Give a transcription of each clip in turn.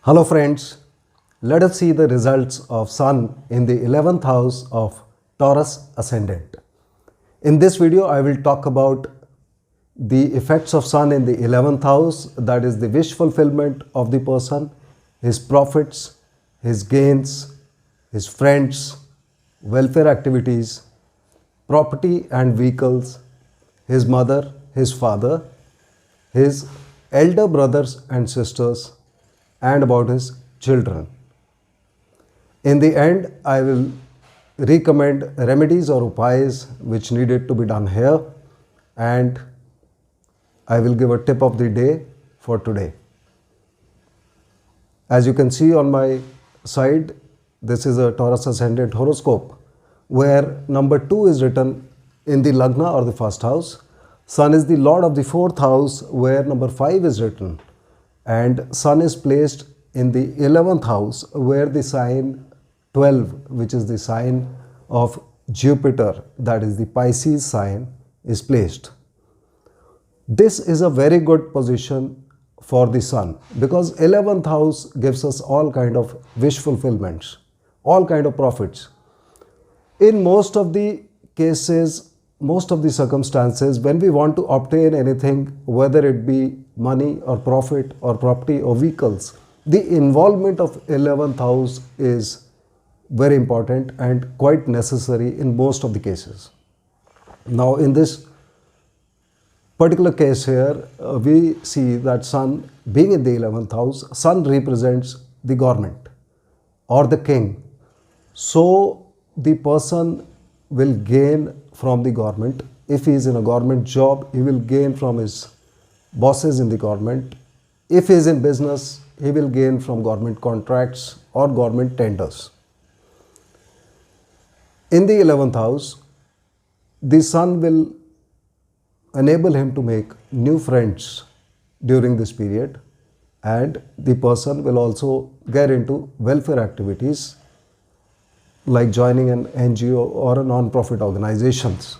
Hello friends, let us see the results of Sun in the 11th house of Taurus Ascendant. In this video, I will talk about the effects of Sun in the 11th house, that is the wish fulfillment of the person, his profits, his gains, his friends, welfare activities, property and vehicles, his mother, his father, his elder brothers and sisters, and about his children. In the end, I will recommend remedies or upayas which needed to be done here, and I will give a tip of the day for today. As you can see on my side, this is a Taurus Ascendant horoscope where number 2 is written in the Lagna or the first house. Sun is the lord of the 4th house where number 5 is written, and Sun is placed in the 11th house where the sign 12, which is the sign of Jupiter, that is the Pisces sign, is placed. This is a very good position for the Sun because 11th house gives us all kind of wish fulfillments, all kind of profits. In most of the cases, most of the circumstances, when we want to obtain anything, whether it be money or profit or property or vehicles, the involvement of 11th house is very important and quite necessary in most of the cases. Now in this particular case here, we see that Sun being in the 11th house, Sun represents the government or the king. So the person will gain from the government. If he is in a government job, he will gain from his bosses in the government. If he is in business, he will gain from government contracts or government tenders. In the 11th house, the Sun will enable him to make new friends during this period, and the person will also get into welfare activities like joining an NGO or a non-profit organizations.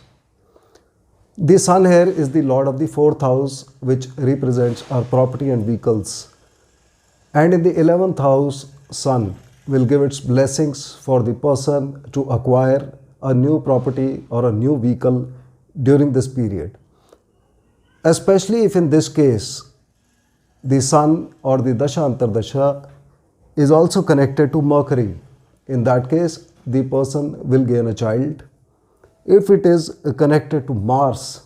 The Sun here is the lord of the 4th house, which represents our property and vehicles. And in the 11th house, Sun will give its blessings for the person to acquire a new property or a new vehicle during this period. Especially if in this case, the Sun or the Dasha Antardasha is also connected to Mercury. In that case, the person will gain a child. If it is connected to Mars,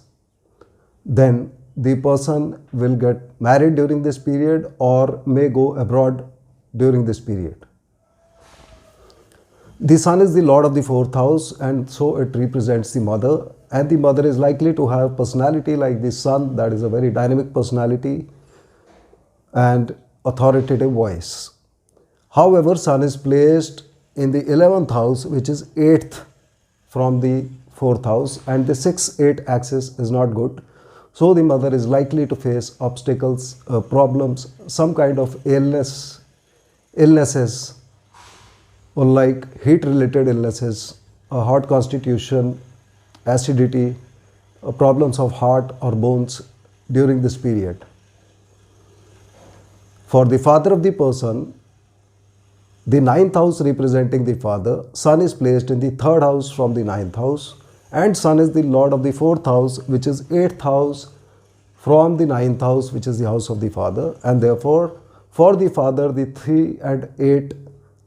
then the person will get married during this period or may go abroad during this period. The Sun is the lord of the 4th house, and so it represents the mother, and the mother is likely to have personality like the Sun, that is a very dynamic personality and authoritative voice. However, Sun is placed in the 11th house, which is 8th from the 4th house, and the 6-8 axis is not good. So the mother is likely to face obstacles, problems, some kind of illnesses, or like heat related illnesses, a hot constitution, acidity, problems of heart or bones during this period. For the father of the person, the 9th house representing the father, Sun is placed in the 3rd house from the 9th house, and Sun is the lord of the 4th house, which is 8th house from the 9th house, which is the house of the father, and therefore for the father the 3 and 8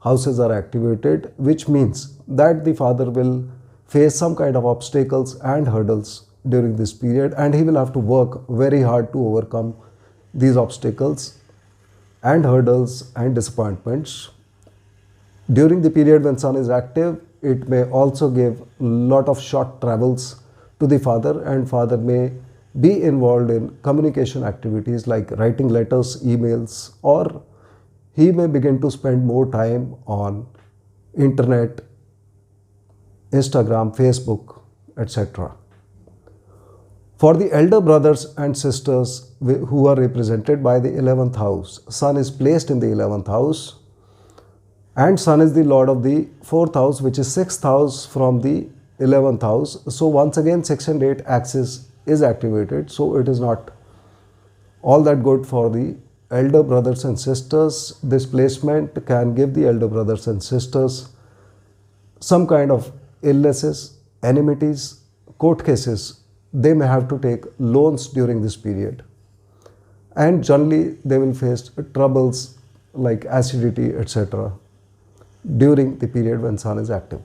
houses are activated, which means that the father will face some kind of obstacles and hurdles during this period, and he will have to work very hard to overcome these obstacles and hurdles and disappointments. During the period when Sun is active, it may also give a lot of short travels to the father, and father may be involved in communication activities like writing letters, emails, or he may begin to spend more time on internet, Instagram, Facebook, etc. For the elder brothers and sisters who are represented by the 11th house, Sun is placed in the 11th house, and Sun is the lord of the 4th house, which is 6th house from the 11th house. So once again 6 and 8 axis is activated, so it is not all that good for the elder brothers and sisters. This placement can give the elder brothers and sisters some kind of illnesses, enmities, court cases. They may have to take loans during this period. And generally, they will face troubles like acidity, etc. during the period when Sun is active.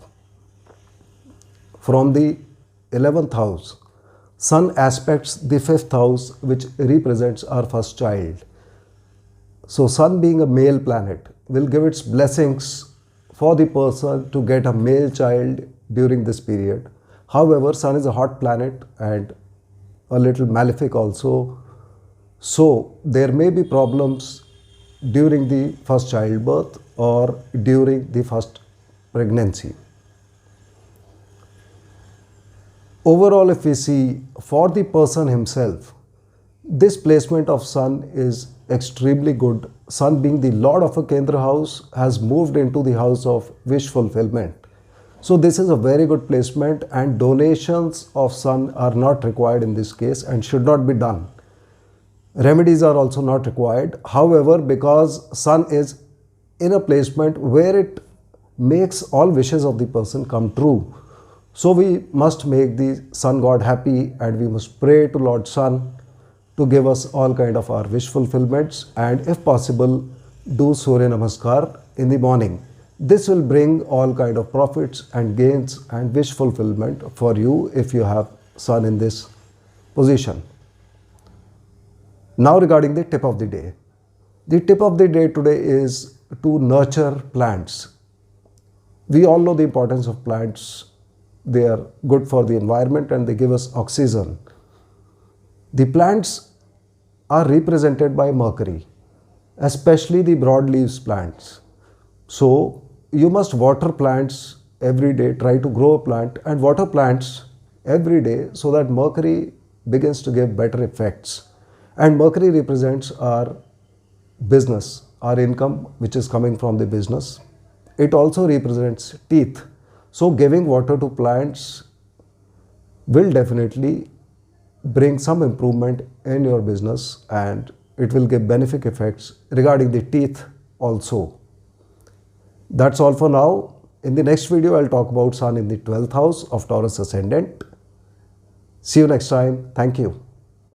From the 11th house, Sun aspects the 5th house, which represents our first child. So Sun, being a male planet, will give its blessings for the person to get a male child during this period. However, Sun is a hot planet and a little malefic also. So there may be problems during the first childbirth or during the first pregnancy. Overall, if we see for the person himself, this placement of Sun is extremely good. Sun, being the lord of a Kendra house, has moved into the house of wish fulfillment. So this is a very good placement, and donations of Sun are not required in this case and should not be done. Remedies are also not required. However, because Sun is in a placement where it makes all wishes of the person come true, so we must make the Sun god happy, and we must pray to Lord Sun to give us all kind of our wish fulfillments, and if possible, do Surya Namaskar in the morning. This will bring all kind of profits and gains and wish fulfillment for you if you have Sun in this position. Now regarding the tip of the day. The tip of the day today is to nurture plants. We all know the importance of plants. They are good for the environment and they give us oxygen. The plants are represented by Mercury, especially the broadleaves plants. So you must water plants every day. Try to grow a plant and water plants every day so that Mercury begins to give better effects. And Mercury represents our business, our income, which is coming from the business. It also represents teeth. So giving water to plants will definitely bring some improvement in your business, and it will give benefic effects regarding the teeth also. That's all for now. In the next video, I'll talk about Sun in the 12th house of Taurus ascendant. See you next time. Thank you.